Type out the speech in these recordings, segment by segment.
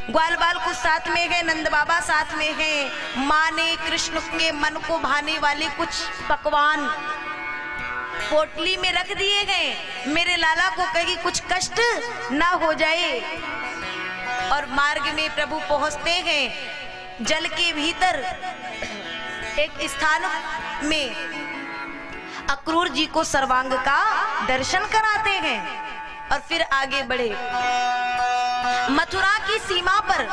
ग्वाल बाल कुछ साथ में है, नंद बाबा साथ में है। माँ ने कृष्ण के मन को भाने वाले कुछ पकवान पोटली में रख दिए गए, मेरे लाला को कहीं कुछ कष्ट ना हो जाए। और मार्ग में प्रभु पहुंचते हैं, जल के भीतर एक स्थान में अक्रूर जी को सर्वांग का दर्शन कराते हैं और फिर आगे बढ़े। मथुरा की सीमा पर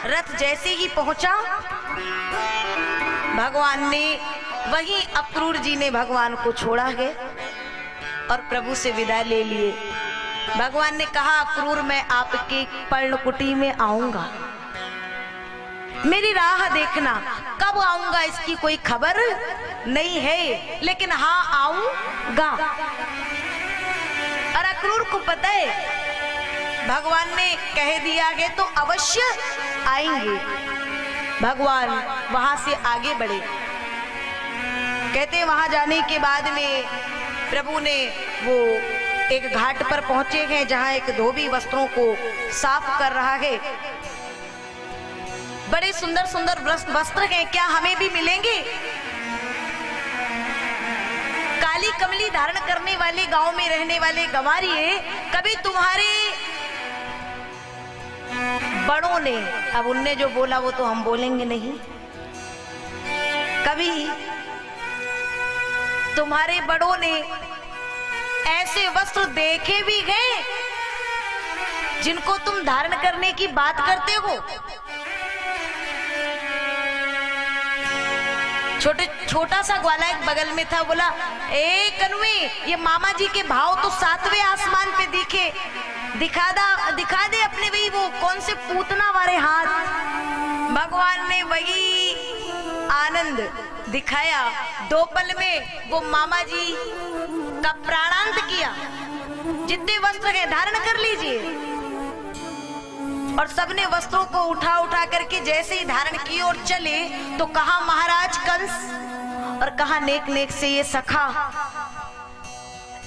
रथ जैसे ही पहुंचा, भगवान ने वहीं अक्रूर जी ने भगवान को छोड़ा है और प्रभु से विदा ले लिए। भगवान ने कहा, अक्रूर मैं आपके पर्णकुटी में आऊंगा, मेरी राह देखना, कब आऊंगा इसकी कोई खबर नहीं है, लेकिन हाँ आऊंगा। और अक्रूर को पता है भगवान ने कह दिया है तो अवश्य आएंगे। भगवान वहां से आगे बढ़े। कहते वहां जाने के बाद में प्रभु ने वो एक घाट पर पहुंचे हैं जहां एक धोबी वस्त्रों को साफ कर रहा है। बड़े सुंदर सुंदर वस्त्र हैं, क्या हमें भी मिलेंगे? काली कमली धारण करने वाले गांव में रहने वाले गंवारिये, कभी तुम्हारे बड़ों ने, अब उनने जो बोला वो तो हम बोलेंगे नहीं, कभी तुम्हारे बड़ों ने ऐसे वस्त्र देखे भी गए जिनको तुम धारण करने की बात करते हो? छोटा सा ग्वाला एक बगल में था, बोला ए कन्वे, ये मामा जी के भाव तो 7वें आसमान पे दिखा दे अपने वही वो कौन से पूतना वाले हाथ। भगवान ने वही आनंद दिखाया, 2 पल में वो मामा जी का प्राणांत किया। जितने वस्त्र है धारण कर लीजिए। और सबने वस्त्रों को उठा उठा करके जैसे ही धारण किए और चले तो कहा महाराज कंस और कहा नेक नेक से ये सखा,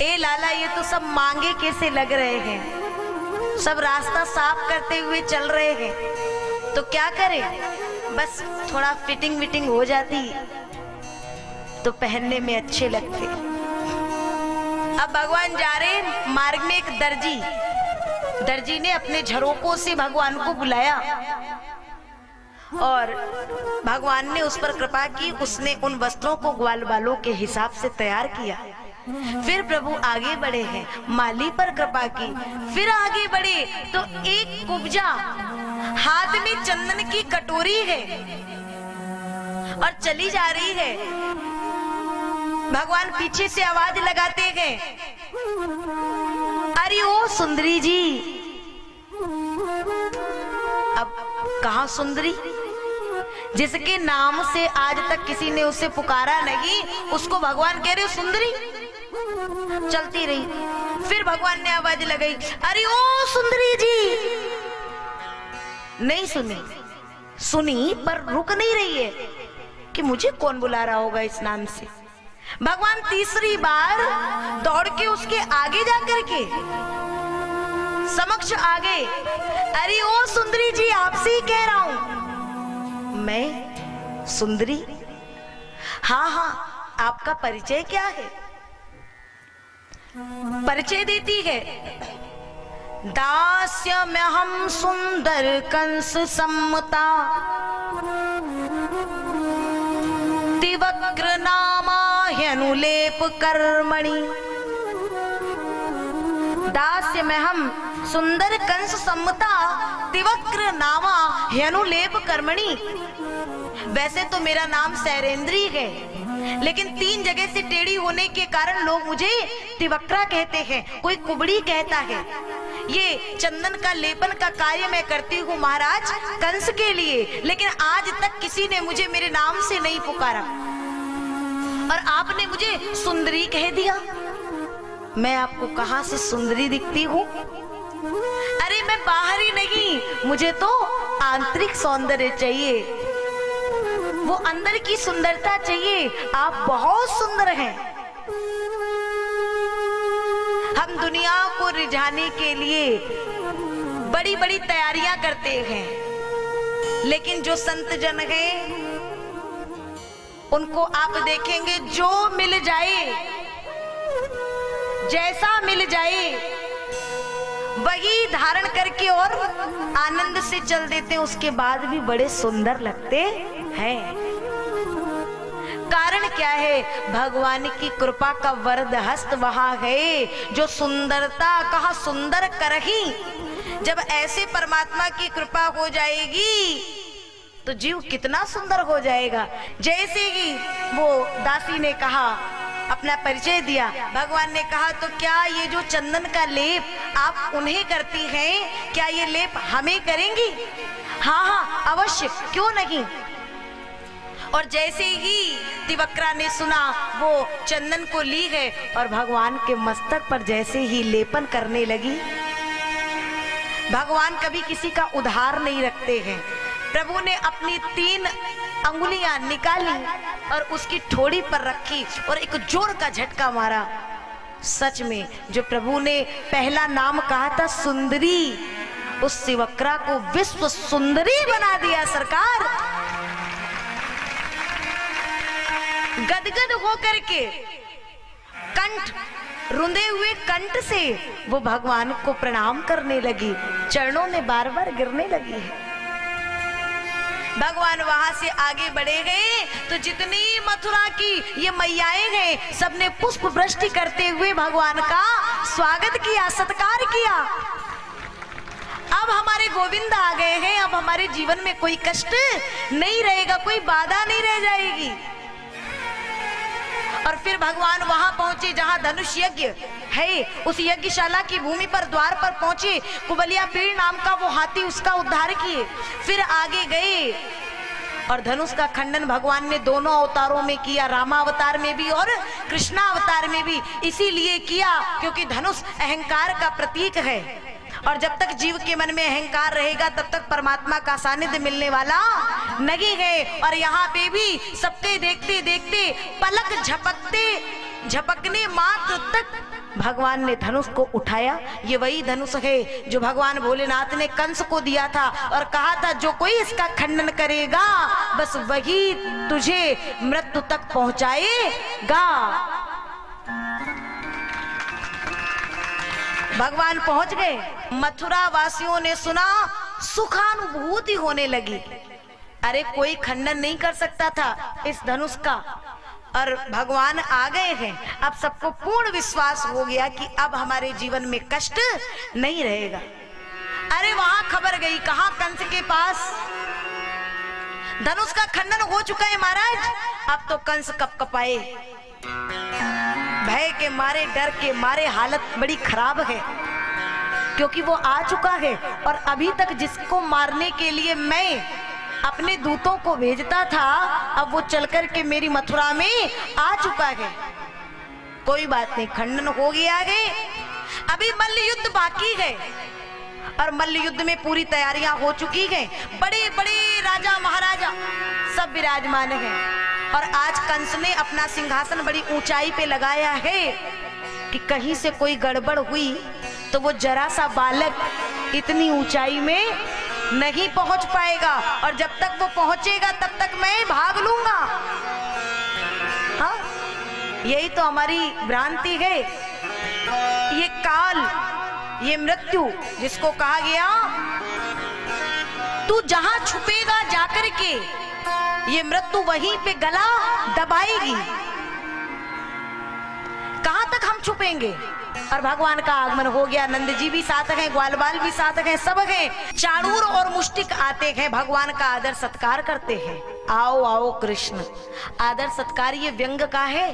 ए लाला ये तो सब मांगे कैसे लग रहे हैं, सब रास्ता साफ करते हुए चल रहे हैं, तो क्या करें, बस थोड़ा फिटिंग विटिंग हो जाती तो पहनने में अच्छे लगते। अब भगवान जा रहे, मार्ग में एक दर्जी ने अपने झरोकों से भगवान को बुलाया और भगवान ने उस पर कृपा की, उसने उन वस्त्रों को ग्वाल बालों के हिसाब से तैयार किया। फिर प्रभु आगे बढ़े हैं, माली पर कृपा की, फिर आगे बढ़े तो एक कुब्जा हाथ में चंदन की कटोरी है और चली जा रही है। भगवान पीछे से आवाज लगाते हैं, अरे ओ सुंदरी जी। अब कहां सुंदरी? जिसके नाम से आज तक किसी ने उसे पुकारा नहीं, उसको भगवान कह रहे हो सुंदरी। चलती रही, फिर भगवान ने आवाज लगाई, अरे ओ सुंदरी जी। नहीं सुनी पर रुक नहीं रही है कि मुझे कौन बुला रहा होगा इस नाम से। भगवान तीसरी बार दौड़ के उसके आगे जाकर के समक्ष आ गए, अरे ओ सुंदरी जी आपसे ही कह रहा हूं। मैं सुंदरी? हाँ, आपका परिचय क्या है? परिचय देती है, दास्यम्यहं सुंदर कंस सम्मता तिवक्र नामा ह्यनुलेप कर्मणि। दास्य में हम सुंदर कंस सम्मता तिवक्र नामा ह्यनुलेप कर्मणि। वैसे तो मेरा नाम सैरेंद्री है, लेकिन 3 जगह से टेढ़ी होने के कारण लोग मुझे तिवक्रा कहते हैं, कोई कुबड़ी कहता है। ये चंदन का लेपन का कार्य मैं करती हूँ महाराज कंस के लिए, लेकिन आज तक किसी ने मुझे मेरे नाम से नहीं पुकारा और आपने मुझे सुंदरी कह दिया। मैं आपको कहां से सुंदरी दिखती हूँ? अरे मैं बाहरी नहीं, मुझे तो आंतरिक सौंदर्य चाहिए, वो अंदर की सुंदरता चाहिए। आप बहुत सुंदर हैं। हम दुनिया को रिझाने के लिए बड़ी बड़ी तैयारियां करते हैं, लेकिन जो संत जन हैं उनको आप देखेंगे, जो मिल जाए, जैसा मिल जाए वही धारण करके और आनंद से चल देते हैं, उसके बाद भी बड़े सुंदर लगते हैं। कारण क्या है? भगवान की कृपा का वरद हस्त वहां है, जो सुंदरता कहा सुंदर करही। जब ऐसे परमात्मा की कृपा हो जाएगी तो जीव कितना सुंदर हो जाएगा। जैसे ही वो दासी ने कहा, अपना परिचय दिया, भगवान ने कहा तो क्या ये जो चंदन का लेप आप उन्हें करती हैं, क्या ये लेप हमें करेंगी? हाँ हाँ अवश्य, क्यों नहीं। और जैसे ही तिवक्रा ने सुना, वो चंदन को ली है और भगवान के मस्तक पर जैसे ही लेपन करने लगी। भगवान कभी किसी का उधार नहीं रखते हैं। प्रभु ने अपनी 3 अंगुलियां निकाली और उसकी ठोड़ी पर रखी और एक जोर का झटका मारा। सच में जो प्रभु ने पहला नाम कहा था सुंदरी, उस तिवक्रा को विश्व सुंदरी बना दिया सरकार। गदगद होकर के कंठ, रुंधे हुए कंठ से वो भगवान को प्रणाम करने लगी, चरणों में बार बार गिरने लगी है। भगवान वहां से आगे बढ़े गए तो जितनी मथुरा की ये मैयाएं हैं, सबने पुष्प वृष्टि करते हुए भगवान का स्वागत किया, सत्कार किया। अब हमारे गोविंद आ गए हैं, अब हमारे जीवन में कोई कष्ट नहीं रहेगा, कोई बाधा नहीं रह जाएगी। और फिर भगवान वहां पहुंचे जहां धनुष यज्ञ है, उस यज्ञशाला की भूमि पर द्वार पर पहुंचे। कुबलिया पीड़ नाम का वो हाथी, उसका उद्धार किए। फिर आगे गए और धनुष का खंडन भगवान ने दोनों अवतारों में किया, रामावतार में भी और कृष्णावतार में भी। इसीलिए किया क्योंकि धनुष अहंकार का प्रतीक है, और जब तक जीव के मन में अहंकार रहेगा तब तक परमात्मा का सानिध्य मिलने वाला नहीं है। और यहाँ पे भी सबके देखते देखते पलक झपकने मात्र तक भगवान ने धनुष को उठाया। ये वही धनुष है जो भगवान भोलेनाथ ने कंस को दिया था और कहा था जो कोई इसका खंडन करेगा बस वही तुझे मृत्यु तक पहुंचाएगा। भगवान पहुंच गए। मथुरा वासियों ने सुना, सुखानुभूति होने लगी। अरे कोई खंडन नहीं कर सकता था इस धनुष का, और भगवान आ गए हैं। अब सबको पूर्ण विश्वास हो गया कि अब हमारे जीवन में कष्ट नहीं रहेगा। अरे वहां खबर गई, कहां? कंस के पास। धनुष का खंडन हो चुका है महाराज। अब तो कंस कपकपाए, भय के मारे, डर के मारे हालत बड़ी खराब है, क्योंकि वो आ चुका है। और अभी तक जिसको मारने के लिए मैं अपने दूतों को भेजता था, अब वो चलकर के मेरी मथुरा में आ चुका है। कोई बात नहीं, खंडन हो गया है। अभी मल्ल युद्ध बाकी है, और मल्ल युद्ध में पूरी तैयारियां हो चुकी हैं। बड़े बड़े राजा महाराजा सब विराजमान हैं। और आज कंस ने अपना सिंहासन बड़ी ऊंचाई पे लगाया है कि कहीं से कोई गड़बड़ हुई तो वो जरा सा बालक इतनी ऊंचाई में नहीं पहुंच पाएगा, और जब तक वो पहुंचेगा तब तक मैं भाग लूंगा। हाँ, यही तो हमारी भ्रांति है। ये काल, ये मृत्यु जिसको कहा गया, तू जहां छुपेगा जाकर के ये मृत्यु वहीं पे गला दबाएगी। कहां तक हम छुपेंगे? और भगवान का आगमन हो गया। नंद जी भी साथ हैं, ग्वाल बाल भी साथ हैं, सब हैं। चाणूर और मुष्टिक आते हैं, भगवान का आदर सत्कार करते हैं। आओ आओ कृष्ण। आदर सत्कार ये व्यंग का है।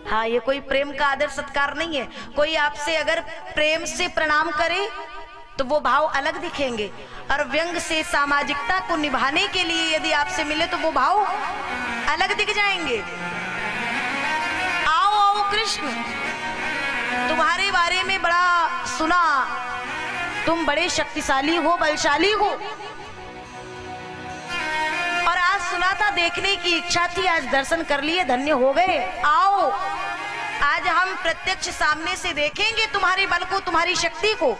हाँ, ये कोई प्रेम का आदर सत्कार नहीं है। कोई आपसे अगर प्रेम से प्रणाम करे तो वो भाव अलग दिखेंगे, और व्यंग से सामाजिकता को निभाने के लिए यदि आपसे मिले तो वो भाव अलग दिख जाएंगे। आओ आओ कृष्ण, तुम्हारे बारे में बड़ा सुना, तुम बड़े शक्तिशाली हो, बलशाली हो, और आज सुना था, देखने की इच्छा थी, आज दर्शन कर लिए, धन्य हो गए। आओ, आज हम प्रत्यक्ष सामने से देखेंगे तुम्हारे बल को, तुम्हारी शक्ति को।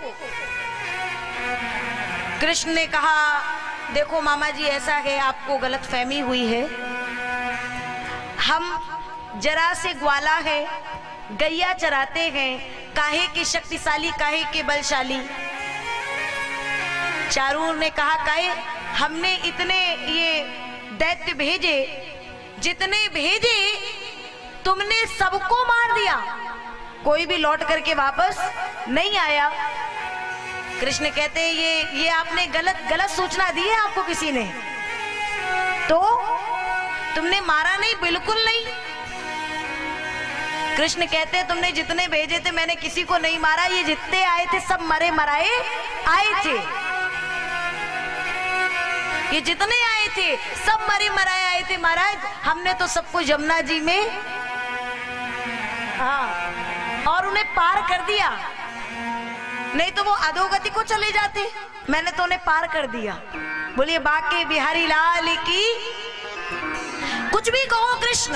कृष्ण ने कहा, देखो मामा जी, ऐसा है, आपको गलत फहमी हुई है। हम जरा से ग्वाला है, गैया चराते हैं, काहे के शक्तिशाली, काहे के बलशाली। चारूर ने कहा, काहे हमने इतने ये दैत्य भेजे, जितने भेजे तुमने सबको मार दिया, कोई भी लौट करके वापस नहीं आया। कृष्ण कहते हैं ये आपने गलत सूचना दी है आपको किसी ने, तो तुमने मारा नहीं, बिल्कुल नहीं। कृष्ण कहते हैं तुमने जितने भेजे थे मैंने किसी को नहीं मारा, ये जितने आए थे सब मरे मराए आए थे, ये जितने आए थे सब मरे मराए आए थे महाराज। हमने तो सबको यमुना जी में और उन्हें पार कर दिया, नहीं तो वो अधोगति को चले जाते, मैंने तो उन्हें पार कर दिया। बोलिए बाके बिहारी लाल की। कुछ भी कहो कृष्ण,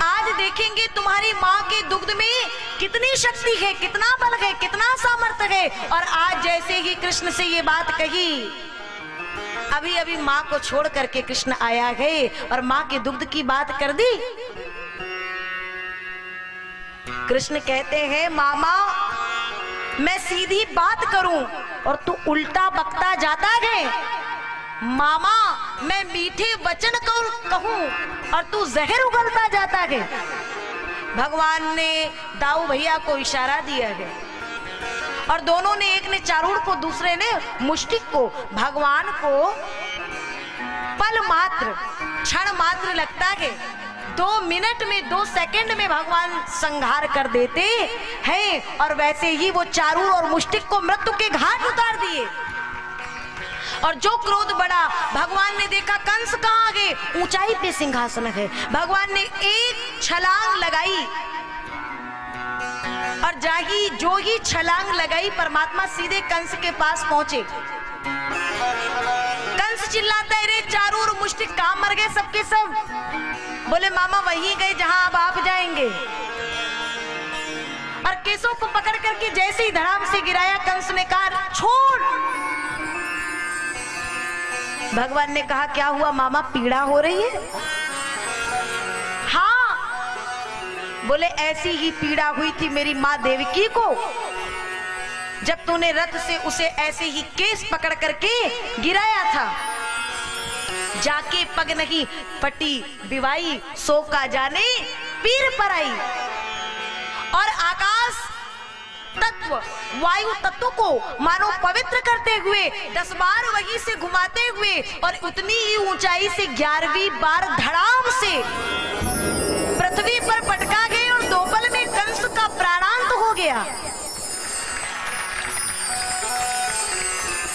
आज देखेंगे तुम्हारी माँ के दुग्ध में कितनी शक्ति है, कितना बल है, कितना सामर्थ्य है। और आज जैसे ही कृष्ण से ये बात कही, अभी अभी माँ को छोड़ करके कृष्ण आया है और माँ के दुग्ध की बात कर दी। कृष्ण कहते हैं मामा, मैं सीधी बात करूं और तू उल्टा बकता जाता है। मामा, मैं मीठे वचन कहूं और तू जहर उगलता जाता है। भगवान ने दाऊ भैया को इशारा दिया है और दोनों ने, एक ने चारूण को, दूसरे ने मुष्टिक को, भगवान को पल मात्र, क्षण मात्र लगता है, 2 मिनट में, 2 सेकंड में भगवान संहार कर देते हैं। और वैसे ही वो चारूर और मुष्टिक को मृत्यु के घाट उतार दिए। और जो क्रोध बढ़ा, भगवान ने देखा कंस कहाँ गए, ऊंचाई पे सिंहासन है। भगवान ने एक छलांग लगाई और जो ही छलांग लगाई, परमात्मा सीधे कंस के पास पहुंचे। कंस चिल्लाता है, रे चारूर मुष्टिक कहाँ मर गए सबके सब? बोले मामा वहीं गए जहां अब आप जाएंगे। और केसों को पकड़ करके जैसे ही धड़ाम से गिराया, कंस ने कहा छोड़। भगवान ने कहा क्या हुआ मामा, पीड़ा हो रही है? हाँ। बोले ऐसी ही पीड़ा हुई थी मेरी माँ देवकी को, जब तूने रथ से उसे ऐसे ही केस पकड़ करके गिराया था। जाके पग नहीं पटी बिवाई, सो का जाने पीर पर आई। और आकाश तत्व, वायु तत्व को मानो पवित्र करते हुए 10 बार वहीं से घुमाते हुए और उतनी ही ऊंचाई से 11वीं बार धड़ाम से पृथ्वी पर पटका गए और 2 पल में कंस का प्राणांत हो गया।